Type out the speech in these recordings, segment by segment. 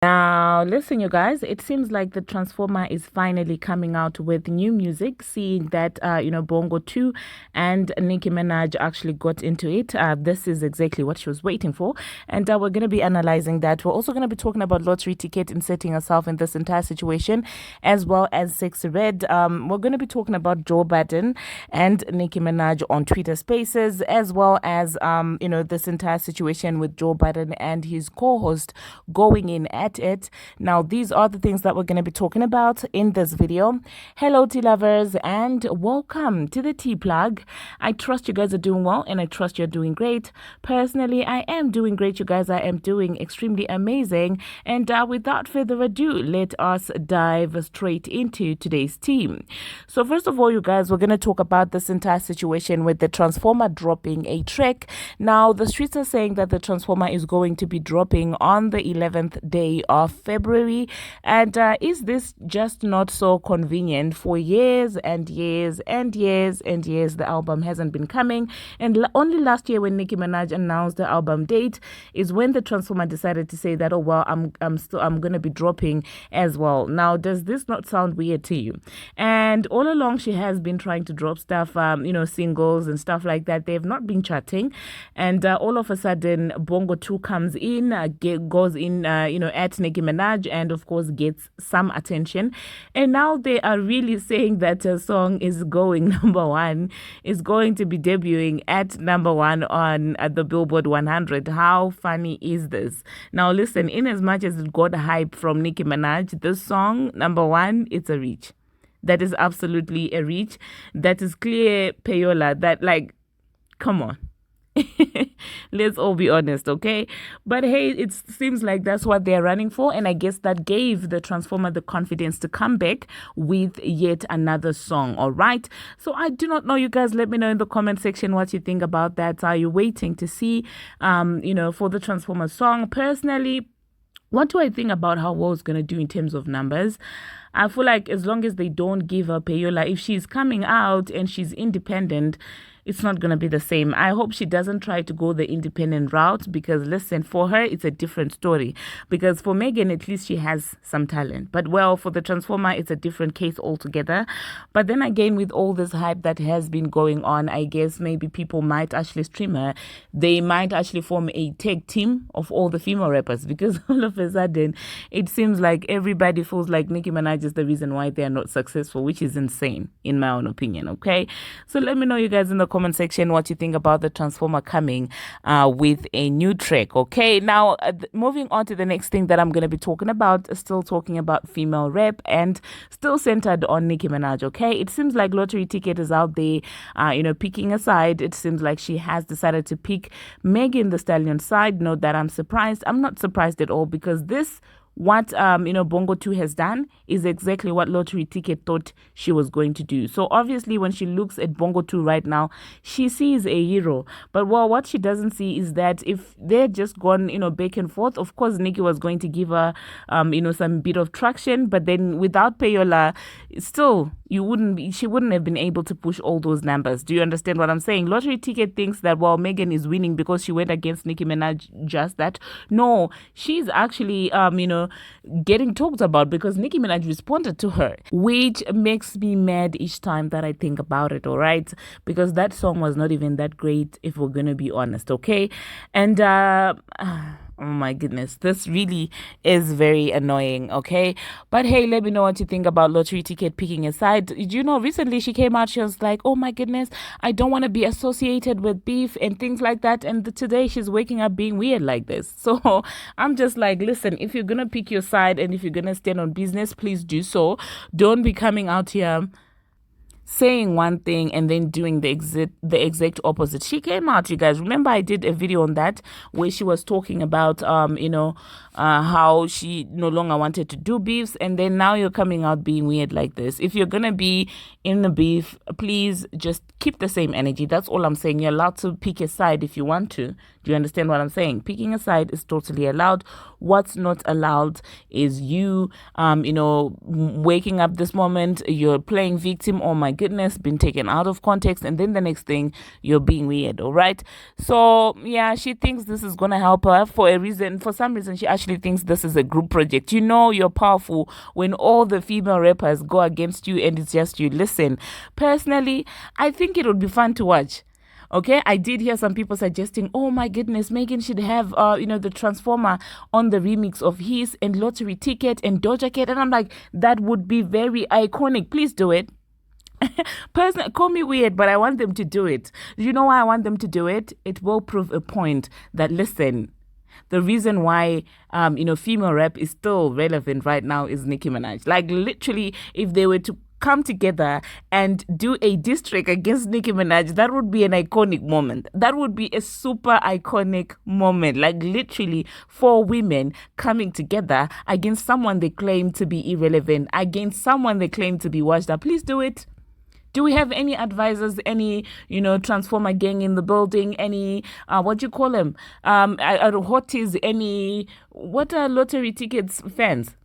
Now, listen, you guys, it seems like the Transformer is finally coming out with new music, seeing that, Bongo 2 and Nicki Minaj actually got into it. This is exactly what she was waiting for. And we're going to be analyzing that. We're also going to be talking about lottery ticket inserting herself in this entire situation, as well as Sexxy Red. We're going to be talking about Joe Budden and Nicki Minaj on Twitter Spaces, as well as, this entire situation with Joe Budden and his co-host going in at it. Now, these are the things that we're going to be talking about in this video. Hello, tea lovers, and welcome to the tea plug. I trust you guys are doing well, and I trust you're doing great. Personally, I am doing great, you guys. I am doing extremely amazing. And without further ado, let us dive straight into today's team. So first of all, you guys, we're going to talk about this entire situation with the Transformer dropping a track. Now, the streets are saying that the Transformer is going to be dropping on the 11th day of February. And is this just not so convenient? For years and years and years and years, the album hasn't been coming. And only last year, when Nicki Minaj announced the album date, is when the Transformer decided to say that, oh well, I'm going to be dropping as well. Now, does this not sound weird to you? And all along, she has been trying to drop stuff, singles and stuff like that. They have not been chatting, and all of a sudden, Bongo 2 comes in, goes in, at Nicki Minaj, and of course gets some attention. And now they are really saying that a song is going number one, is going to be debuting at number one on the Billboard 100. How funny is this? Now listen, in as much as it got hype from Nicki Minaj, this song, number one, it's a reach. That is absolutely a reach. That is clear payola. That, like, come on. Let's all be honest, okay? But hey, it seems like that's what they're running for, and I guess that gave the Transformer the confidence to come back with yet another song. All right, so I do not know, you guys. Let me know in the comment section what you think about that. Are you waiting to see for the Transformer song? Personally, what do I think about how well it's going to do in terms of numbers? I feel like as long as they don't give her payola, if she's coming out and she's independent, it's not going to be the same. I hope she doesn't try to go the independent route, because listen, for her, it's a different story. Because for Megan, at least she has some talent. But well, for the Transformer, it's a different case altogether. But then again, with all this hype that has been going on, I guess maybe people might actually stream her. They might actually form a tag team of all the female rappers, because all of a sudden, it seems like everybody feels like Nicki Minaj is the reason why they are not successful, which is insane, in my own opinion, okay? So let me know, you guys, in the comment section what you think about the Transformer coming with a new track. Okay, now moving on to the next thing that I'm going to be talking about, still talking about female rap and still centered on Nicki Minaj. Okay, it seems like Lottery Ticket is out there picking a side. It seems like she has decided to pick Megan Thee Stallion side. Note that I'm surprised. I'm not surprised at all, because what Bongo 2 has done is exactly what Lottery Ticket thought she was going to do. So obviously, when she looks at Bongo 2 right now, she sees a hero. But well, what she doesn't see is that if they're just gone, back and forth, of course Nicki was going to give her some bit of traction, but then without payola, still she wouldn't have been able to push all those numbers. Do you understand what I'm saying? Lottery Ticket thinks that, well, Megan is winning because she went against Nicki Minaj, just that. No, she's actually getting talked about because Nicki Minaj responded to her, which makes me mad each time that I think about it, all right? Because that song was not even that great, if we're gonna be honest, okay? And oh my goodness, this really is very annoying, okay? But hey, let me know what you think about Lottery Ticket picking a side. Did you know recently she came out, she was like, oh my goodness, I don't want to be associated with beef and things like that. And today she's waking up being weird like this. So I'm just like, listen, if you're going to pick your side and if you're going to stand on business, please do so. Don't be coming out here saying one thing and then doing the exact opposite. She came out, you guys, remember I did a video on that where she was talking about how she no longer wanted to do beefs, and then now you're coming out being weird like this. If you're gonna be in the beef, please just keep the same energy. That's all I'm saying. You're allowed to pick a side if you want to. Do you understand what I'm saying? Picking a side is totally allowed. What's not allowed is you waking up this moment, you're playing victim, oh my goodness, been taken out of context, and then the next thing you're being weird. All right, so yeah, she thinks this is gonna help her for some reason. She actually actually thinks this is a group project. You know you're powerful when all the female rappers go against you and it's just you. Listen, personally, I think it would be fun to watch. Okay, I did hear some people suggesting, oh my goodness, Megan should have, the Transformer on the remix of his and Lottery Ticket and Doja Cat. And I'm like, that would be very iconic. Please do it. Personally, call me weird, but I want them to do it. You know why I want them to do it? It will prove a point that, listen, the reason why, female rap is still relevant right now is Nicki Minaj. Like, literally, if they were to come together and do a diss track against Nicki Minaj, that would be an iconic moment. That would be a super iconic moment. Like, literally, four women coming together against someone they claim to be irrelevant, against someone they claim to be washed up. Please do it. Do we have any advisors, any, Transformer gang in the building, any, what do you call them? Hotties, any, what are Lottery Tickets fans?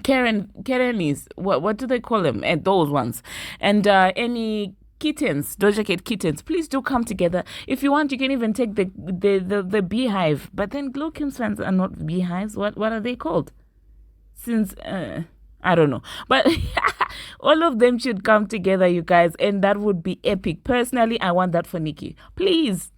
Karenis, what do they call them? And those ones. And any kittens, Doja Cat kittens, please do come together. If you want, you can even take the beehive. But then Glow Kim's fans are not beehives. What are they called? Since I don't know. But all of them should come together, you guys, and that would be epic. Personally, I want that for Nicki. Please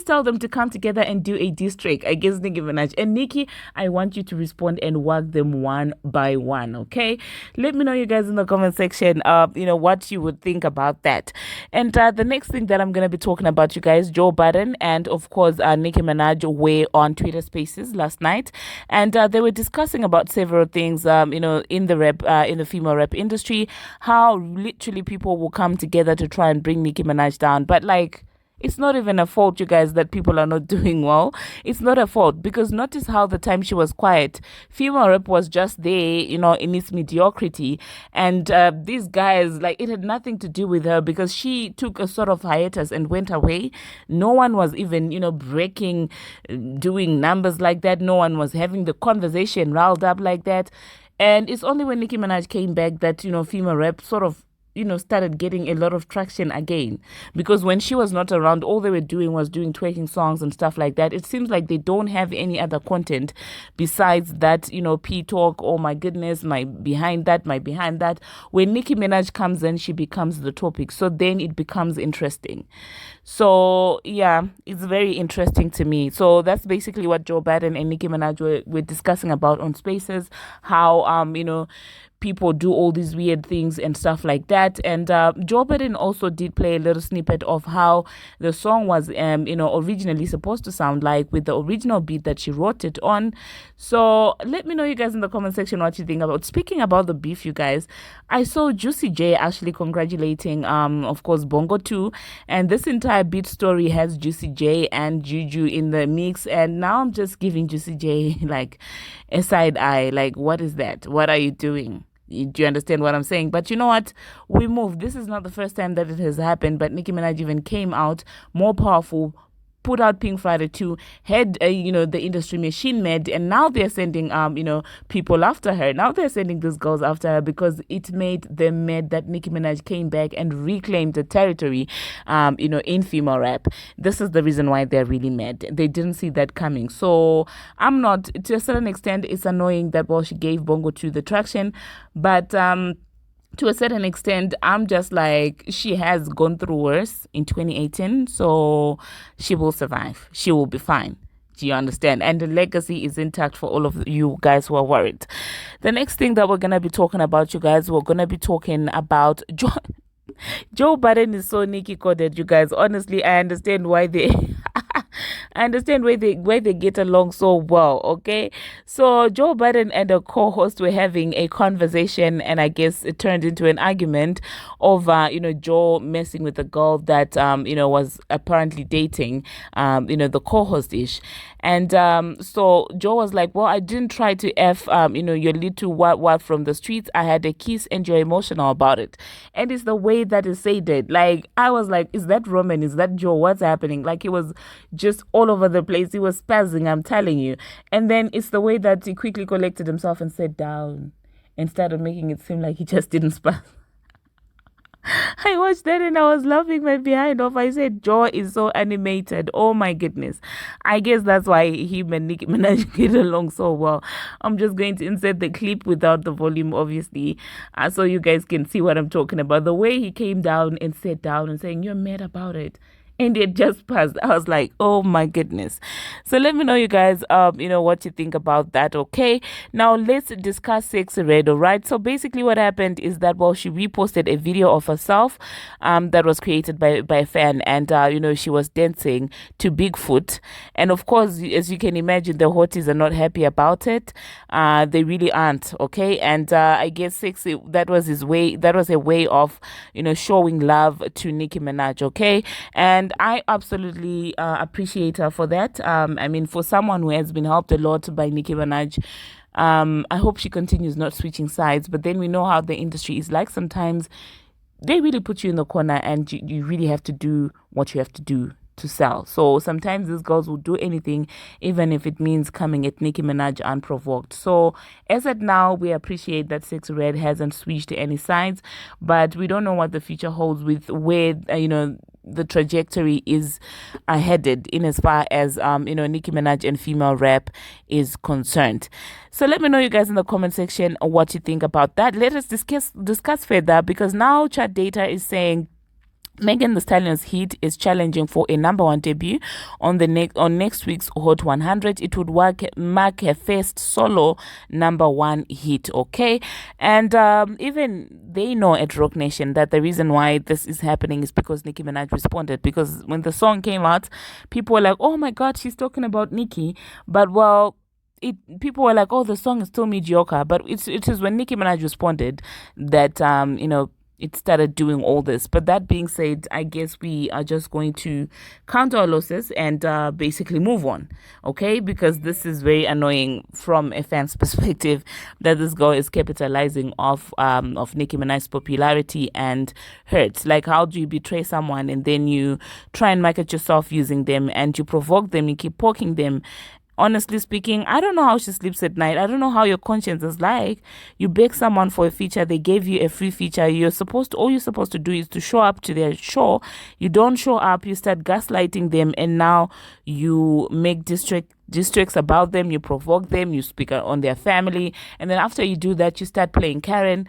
tell them to come together and do a diss track against Nicki Minaj. And Nicki, I want you to respond and work them one by one, okay? Let me know, you guys, in the comment section, what you would think about that. And the next thing that I'm going to be talking about, you guys, Joe Budden and, of course, Nicki Minaj were on Twitter Spaces last night. And they were discussing about several things, in the female rap industry, how literally people will come together to try and bring Nicki Minaj down. But, like, it's not even a fault, you guys, that people are not doing well. It's not a fault, because notice how the time she was quiet, female rap was just there, in its mediocrity. And these guys, like, it had nothing to do with her, because she took a sort of hiatus and went away. No one was even, breaking, doing numbers like that. No one was having the conversation riled up like that. And it's only when Nicki Minaj came back that, female rap sort of started getting a lot of traction again. Because when she was not around, all they were doing was doing twerking songs and stuff like that. It seems like they don't have any other content besides that, P-talk, oh my goodness, my behind that. When Nicki Minaj comes in, she becomes the topic. So then it becomes interesting. So, yeah, it's very interesting to me. So that's basically what Joe Budden and Nicki Minaj were discussing about on Spaces, how, people do all these weird things and stuff like that. And Joe Budden also did play a little snippet of how the song was, originally supposed to sound like, with the original beat that she wrote it on. So let me know, you guys, in the comment section what you think about. Speaking about the beef, you guys, I saw Juicy J actually congratulating, of course, Bongo 2. And this entire beat story has Juicy J and Juju in the mix. And now I'm just giving Juicy J, like, a side eye. Like, what is that? What are you doing? Do you understand what I'm saying? But you know what? We move. This is not the first time that it has happened, but Nicki Minaj even came out more powerful, put out Pink Friday 2, had, the industry machine mad, and now they're sending, people after her. Now they're sending these girls after her because it made them mad that Nicki Minaj came back and reclaimed the territory, in female rap. This is the reason why they're really mad. They didn't see that coming. So I'm not, to a certain extent, it's annoying that, well, she gave Bongo 2 the traction, but, to a certain extent, I'm just like, she has gone through worse in 2018, so she will survive. She will be fine. Do you understand? And the legacy is intact for all of you guys who are worried. The next thing that we're going to be talking about, you guys, we're going to be talking about Joe Budden is so Nicki coded, you guys. Honestly, I understand why they I understand why they get along so well, okay? So Joe Budden and a co-host were having a conversation, and I guess it turned into an argument over, Joe messing with a girl that, was apparently dating, the co-host-ish. And so Joe was like, well, I didn't try to F, your little what from the streets. I had a kiss and you're emotional about it. And it's the way that is said it. Like, I was like, is that Roman? Is that Joe? What's happening? Like, it was just all over the place. He was spazzing, I'm telling you. And then it's the way that he quickly collected himself and sat down and started making it seem like he just didn't spaz. I watched that and I was laughing my behind off. I said, Joe is so animated. Oh my goodness. I guess that's why him and Nicki Minaj get along so well. I'm just going to insert the clip without the volume, obviously, so you guys can see what I'm talking about. The way he came down and sat down and saying, "You're mad about it." And it just passed. I was like, oh my goodness. So let me know, you guys, what you think about that. Okay. Now let's discuss Sexxy Red. All right. So basically what happened is that, well, she reposted a video of herself, that was created by a fan. And, she was dancing to Bigfoot. And of course, as you can imagine, the hotties are not happy about it. They really aren't. Okay. And, I guess Sexxy, that was a way of, showing love to Nicki Minaj. Okay. And I absolutely appreciate her for that. I mean, for someone who has been helped a lot by Nicki Minaj, I hope she continues not switching sides. But then we know how the industry is like. Sometimes they really put you in the corner and you really have to do what you have to do to sell. So sometimes these girls will do anything, even if it means coming at Nicki Minaj unprovoked. So as at now, we appreciate that Sexxy Red hasn't switched to any sides, but we don't know what the future holds with where, the trajectory is headed in as far as Nicki Minaj and female rap is concerned. So let me know, you guys, in the comment section what you think about that. Let us discuss further, because now Chart Data is saying Megan Thee Stallion's hit is challenging for a number one debut on next week's Hot 100. It would mark her first solo number one hit, okay? And even they know at Rock Nation that the reason why this is happening is because Nicki Minaj responded. Because when the song came out, people were like, "Oh my God, she's talking about Nicki," but well, people were like, "Oh, the song is still mediocre." But it is when Nicki Minaj responded that it started doing all this. But that being said, I guess we are just going to count our losses and basically move on, okay? Because this is very annoying from a fan's perspective that this girl is capitalizing off Nicki Minaj's popularity and hurt. Like, how do you betray someone and then you try and market yourself using them and you provoke them, you keep poking them? Honestly speaking, I don't know how she sleeps at night. I don't know how your conscience is like. You beg someone for a feature, they gave you a free feature. All you're supposed to do is to show up to their show. You don't show up, you start gaslighting them, and now you make districts about them, you provoke them, you speak on their family, and then after you do that, you start playing Karen.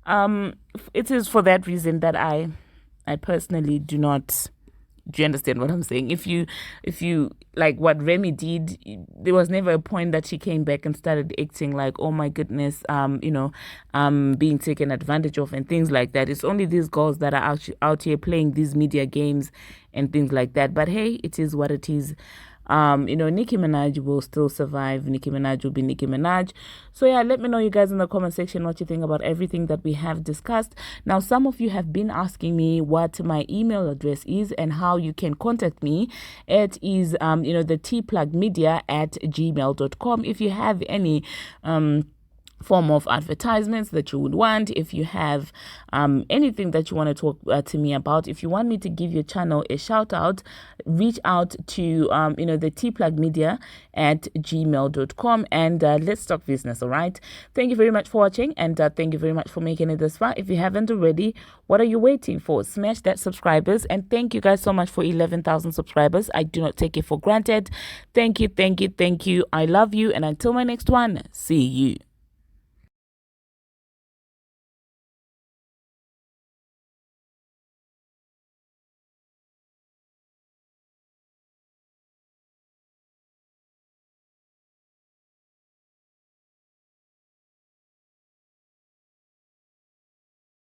It is for that reason that I personally do not. Do you understand what I'm saying? If you like what Remy did, there was never a point that she came back and started acting like, oh my goodness, being taken advantage of and things like that. It's only these girls that are out here playing these media games and things like that. But hey, it is what it is. Nicki Minaj will still survive. Nicki Minaj will be Nicki Minaj. So yeah, let me know, you guys, in the comment section what you think about everything that we have discussed. Now, some of you have been asking me what my email address is and how you can contact me. It is, the tplugmedia@gmail.com. If you have any, form of advertisements that you would want, if you have anything that you want to talk to me about, if you want me to give your channel a shout out, reach out to the tplugmedia@gmail.com and let's talk business. All right, thank you very much for watching, and thank you very much for making it this far. If you haven't already, what are you waiting for? Smash that subscribers, and thank you guys so much for 11,000 subscribers. I do not take it for granted. Thank you. I love you, and until my next one, see you.